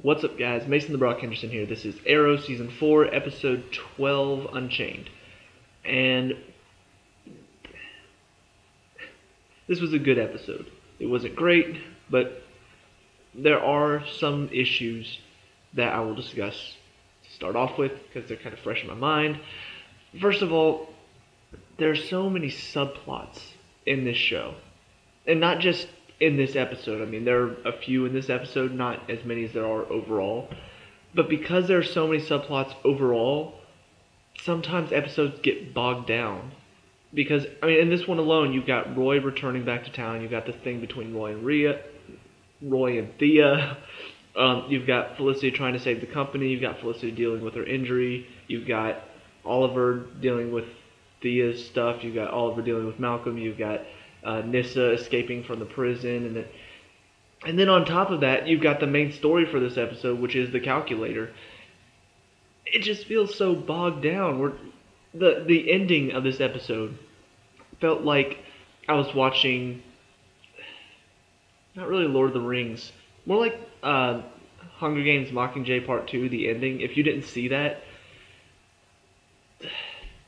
What's up, guys? Mason the Brock Henderson here. This is Arrow Season 4, Episode 12, Unchained. And this was a good episode. It wasn't great, but there are some issues that I will discuss to start off with because they're kind of fresh in my mind. First of all, there's so many subplots in this show. And not just in this episode. I mean, there are a few in this episode, not as many as there are overall. But because there are so many subplots overall, sometimes episodes get bogged down. Because, I mean, in this one alone, you've got Roy returning back to town. You've got the thing between Roy and Thea. You've got Felicity trying to save the company. You've got Felicity dealing with her injury. You've got Oliver dealing with Thea's stuff. You've got Oliver dealing with Malcolm. You've got Nyssa escaping from the prison, and then on top of that, you've got the main story for this episode, which is the calculator. It just feels so bogged down. The ending of this episode felt like I was watching, not really Lord of the Rings, more like Hunger Games Mockingjay Part 2, the ending. If you didn't see that,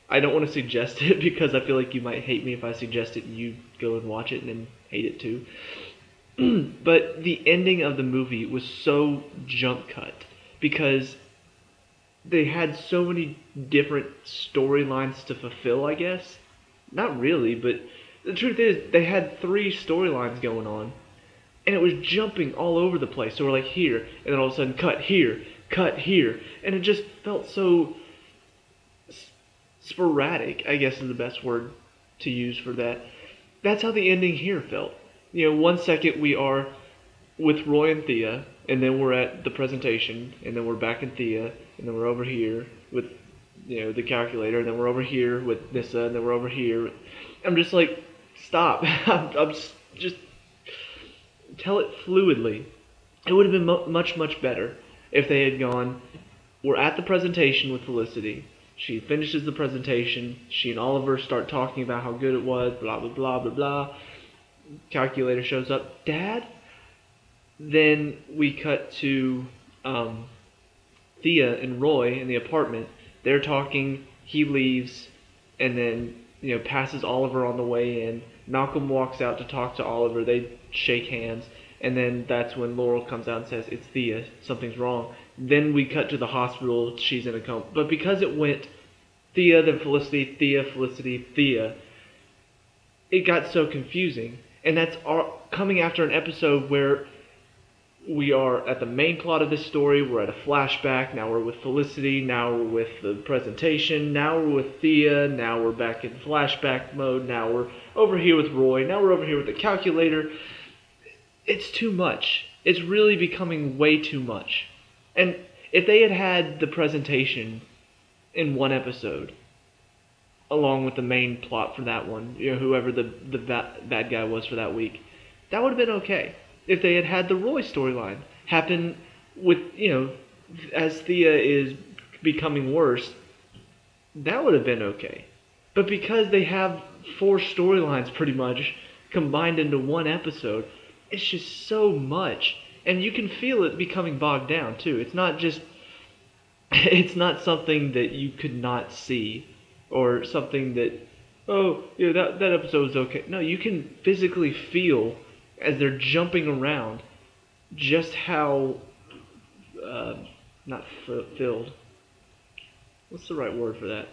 I don't want to suggest it because I feel like you might hate me if I suggest it and you go and watch it and then hate it too. But the ending of the movie was so jump cut because they had so many different storylines to fulfill, I guess. Not really, but the truth is they had 3 storylines going on and it was jumping all over the place. So we're like here, and then all of a sudden cut here, and it just felt so sporadic, I guess is the best word to use for that. That's how the ending here felt. You know, one second we are with Roy and Thea, and then we're at the presentation, and then we're back in Thea, and then we're over here with, you know, the calculator, and then we're over here with Nyssa, and then we're over here. I'm just like, stop. I'm just tell it fluidly. It would have been much better if they had gone, we're at the presentation with Felicity. She finishes the presentation. She and Oliver start talking about how good it was, blah, blah, blah, blah, blah. Calculator shows up. Dad? Then we cut to Thea and Roy in the apartment. They're talking. He leaves and then, you know, passes Oliver on the way in. Malcolm walks out to talk to Oliver. They shake hands. And then that's when Laurel comes out and says, it's Thea, something's wrong. Then we cut to the hospital, she's in a coma. But because it went Thea, then Felicity, Thea, Felicity, Thea, it got so confusing. And that's coming after an episode where we are at the main plot of this story, we're at a flashback, now we're with Felicity, now we're with the presentation, now we're with Thea, now we're back in flashback mode, now we're over here with Roy, now we're over here with the calculator. It's too much. It's really becoming way too much. And if they had had the presentation in one episode, along with the main plot for that one, you know, whoever the bad guy was for that week, that would have been okay. If they had had the Roy storyline happen with, you know, as Thea is becoming worse, that would have been okay. But because they have 4 storylines pretty much combined into one episode, it's just so much. And you can feel it becoming bogged down, too. It's not something that you could not see, or something that, oh, yeah, that episode was okay. No, you can physically feel, as they're jumping around, just how, not filled. What's the right word for that?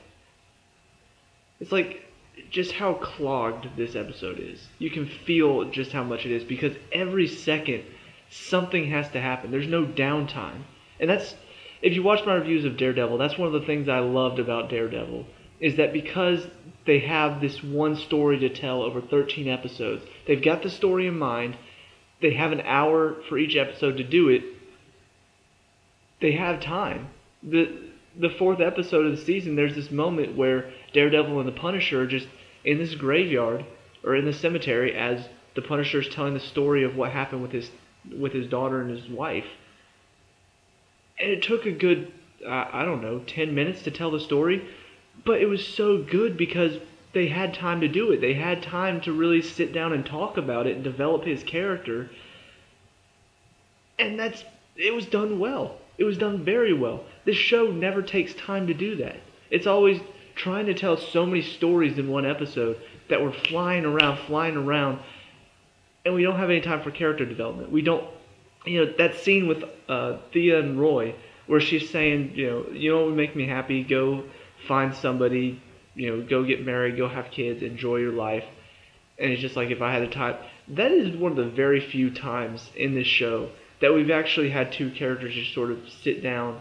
It's like, just how clogged this episode is. You can feel just how much it is, because every second something has to happen. There's no downtime. And that's, if you watch my reviews of Daredevil, that's one of the things I loved about Daredevil, is that because they have this one story to tell over 13 episodes, they've got the story in mind, they have an hour for each episode to do it, they have time. The 4th episode of the season, there's this moment where Daredevil and the Punisher are just in this graveyard, or in the cemetery, as the Punisher is telling the story of what happened with his daughter and his wife. And it took a good, 10 minutes to tell the story, but it was so good because they had time to do it. They had time to really sit down and talk about it and develop his character. And that's it was done well. It was done very well. This show never takes time to do that. It's always trying to tell so many stories in one episode that we're flying around, and we don't have any time for character development. We don't, that scene with Thea and Roy, where she's saying, you know what would make me happy? Go find somebody, go get married, go have kids, enjoy your life. And it's just like, if I had a time. That is one of the very few times in this show that we've actually had two characters just sort of sit down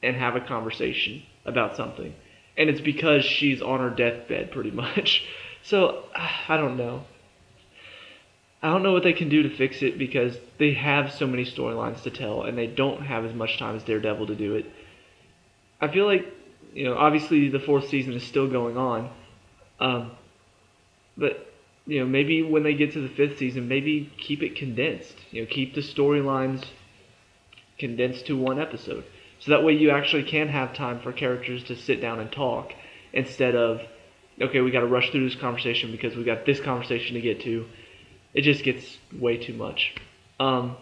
and have a conversation about something. And it's because she's on her deathbed, pretty much. So, I don't know. I don't know what they can do to fix it because they have so many storylines to tell and they don't have as much time as Daredevil to do it. I feel like, obviously the fourth season is still going on. But maybe when they get to the fifth season, maybe keep it condensed. Keep the storylines condensed to one episode. So that way you actually can have time for characters to sit down and talk instead of, okay, we got to rush through this conversation because we got this conversation to get to. It just gets way too much. Other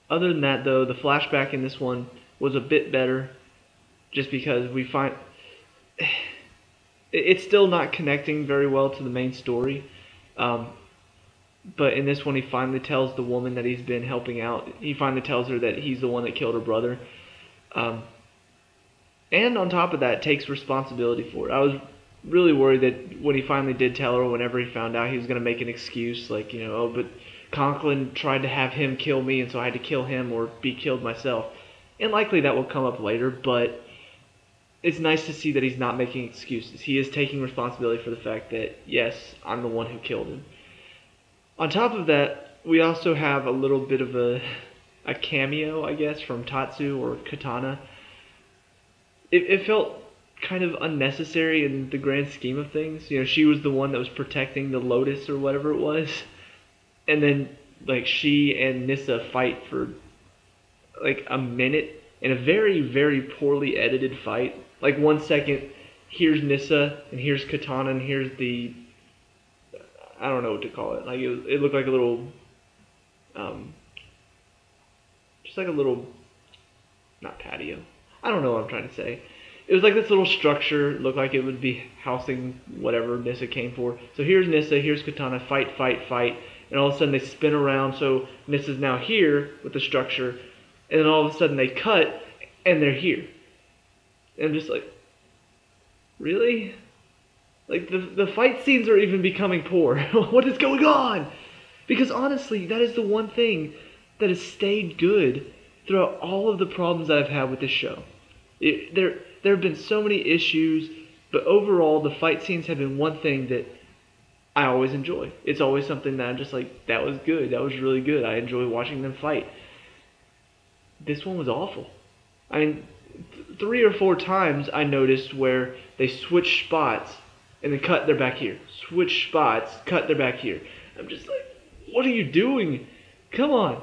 than that, though, the flashback in this one was a bit better just because we find it's still not connecting very well to the main story. But in this one, he finally tells the woman that he's been helping out, he finally tells her that he's the one that killed her brother. And on top of that, takes responsibility for it. I was really worried that when he finally did tell her, whenever he found out, he was going to make an excuse like, oh, but Conklin tried to have him kill me, and so I had to kill him or be killed myself. And likely that will come up later, but it's nice to see that he's not making excuses. He is taking responsibility for the fact that, yes, I'm the one who killed him. On top of that, we also have a little bit of a cameo, I guess, from Tatsu or Katana. It felt kind of unnecessary in the grand scheme of things. She was the one that was protecting the Lotus or whatever it was. And then, she and Nissa fight for, a minute in a very, very poorly edited fight. 1 second, here's Nissa, and here's Katana, and here's the... I don't know what to call it. It looked like a little... just like a little... not patio. I don't know what I'm trying to say. It was like this little structure. It looked like it would be housing whatever Nissa came for. So here's Nissa, here's Katana, fight. And all of a sudden they spin around, so Nissa's now here with the structure. And then all of a sudden they cut, and they're here. And I'm just like, really? The fight scenes are even becoming poor. What is going on? Because honestly, that is the one thing that has stayed good throughout all of the problems that I've had with this show. There have been so many issues, but overall the fight scenes have been one thing that I always enjoy. It's always something that I'm just like, that was good, that was really good. I enjoy watching them fight. This one was awful. I mean, 3 or 4 times I noticed where they switch spots and then cut, they're back here. Switch spots, cut, they're back here. I'm just like, what are you doing? Come on.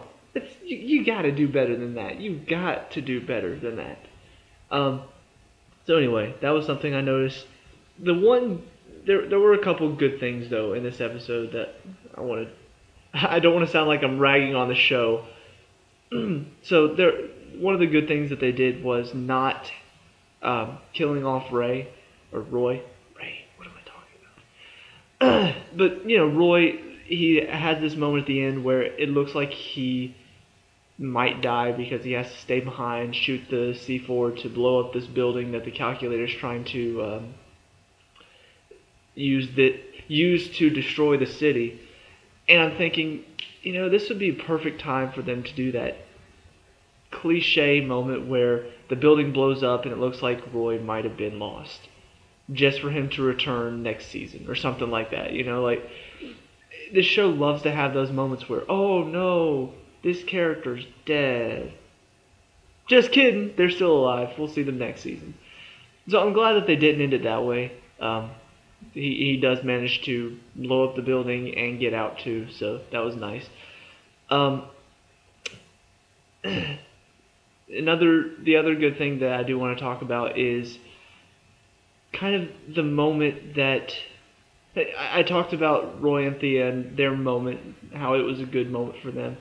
You got to do better than that. You've got to do better than that. So anyway, that was something I noticed. There were a couple good things though in this episode that I don't want to sound like I'm ragging on the show. So one of the good things that they did was not killing off Roy. Ray, what am I talking about? But Roy, he has this moment at the end where it looks like he might die because he has to stay behind, shoot the C4 to blow up this building that the calculator's trying to use to destroy the city. And I'm thinking, this would be a perfect time for them to do that cliche moment where the building blows up and it looks like Roy might have been lost, just for him to return next season or something like that. This show loves to have those moments where, oh no, this character's dead. Just kidding, they're still alive. We'll see them next season. So I'm glad that they didn't end it that way. He does manage to blow up the building and get out too, so that was nice. The other good thing that I do want to talk about is kind of the moment that I talked about Roy and Thea and their moment, how it was a good moment for them.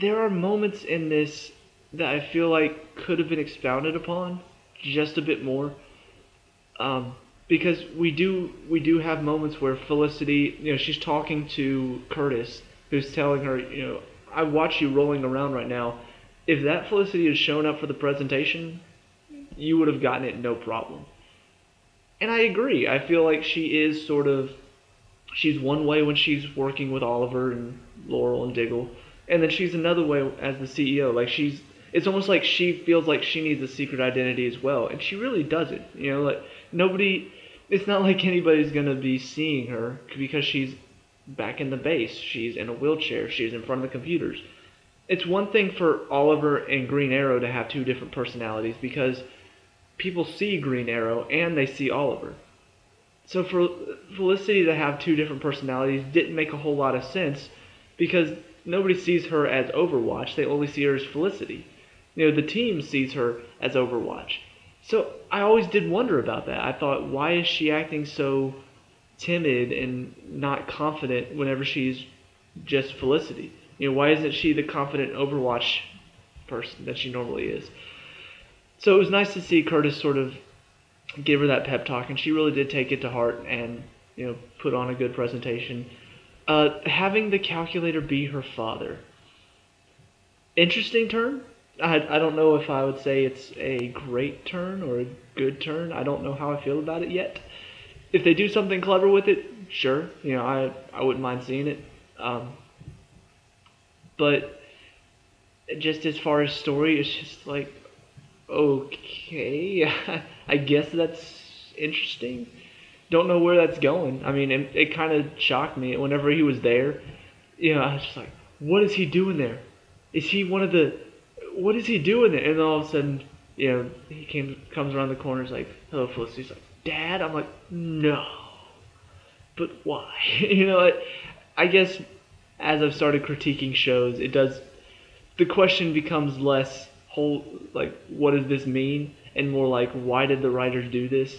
there are moments in this that I feel like could have been expounded upon just a bit more. Um, because we do have moments where Felicity, she's talking to Curtis, who's telling her, I watch you rolling around right now. If that Felicity had shown up for the presentation, you would have gotten it no problem. And I agree. I feel like she is sort of she's one way when she's working with Oliver and Laurel and Diggle, and then she's another way as the CEO. Like it's almost like she feels like she needs a secret identity as well, and she really doesn't. Like nobody. It's not like anybody's gonna be seeing her because she's back in the base. She's in a wheelchair. She's in front of the computers. It's one thing for Oliver and Green Arrow to have two different personalities because people see Green Arrow and they see Oliver. So for Felicity to have two different personalities didn't make a whole lot of sense because nobody sees her as Overwatch. They only see her as Felicity. The team sees her as Overwatch. So I always did wonder about that. I thought, why is she acting so timid and not confident whenever she's just Felicity? Why isn't she the confident Overwatch person that she normally is? So it was nice to see Curtis sort of give her that pep talk, and she really did take it to heart and put on a good presentation. Having the calculator be her father, interesting turn. I don't know if I would say it's a great turn or a good turn. I don't know how I feel about it yet. If they do something clever with it, sure. I wouldn't mind seeing it. But just as far as story, it's just like, okay, I guess that's interesting. Don't know where that's going. I mean, it kind of shocked me whenever he was there. I was just like, what is he doing there? Is he one of the? What is he doing there? And then all of a sudden, he comes around the corner. He's like, hello, Felicity. He's like, Dad. I'm like, no, but why? I guess as I've started critiquing shows, it does. The question becomes less whole like what does this mean, and more like why did the writers do this?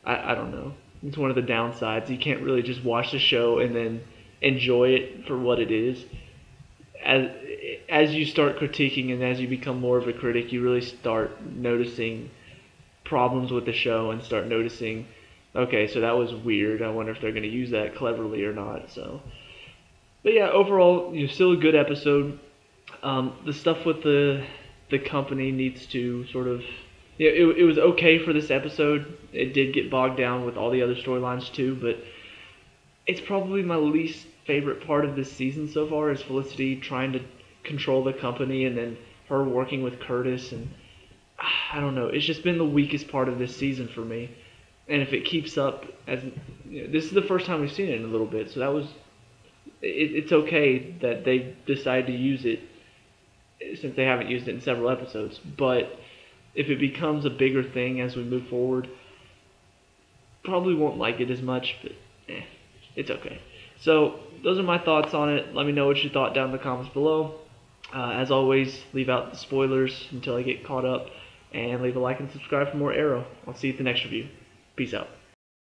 I don't know. It's one of the downsides. You can't really just watch the show and then enjoy it for what it is. As you start critiquing and as you become more of a critic, you really start noticing problems with the show and start noticing, okay, so that was weird. I wonder if they're going to use that cleverly or not. So, but yeah, overall, still a good episode. The stuff with the company needs to sort of. Yeah, it was okay for this episode. It did get bogged down with all the other storylines too, but it's probably my least favorite part of this season so far is Felicity trying to control the company and then her working with Curtis, and I don't know. It's just been the weakest part of this season for me. And if it keeps up, this is the first time we've seen it in a little bit, so that was. It's okay that they decide to use it since they haven't used it in several episodes, but if it becomes a bigger thing as we move forward, probably won't like it as much, but it's okay. So those are my thoughts on it. Let me know what you thought down in the comments below. As always, leave out the spoilers until I get caught up, and leave a like and subscribe for more Arrow. I'll see you at the next review. Peace out.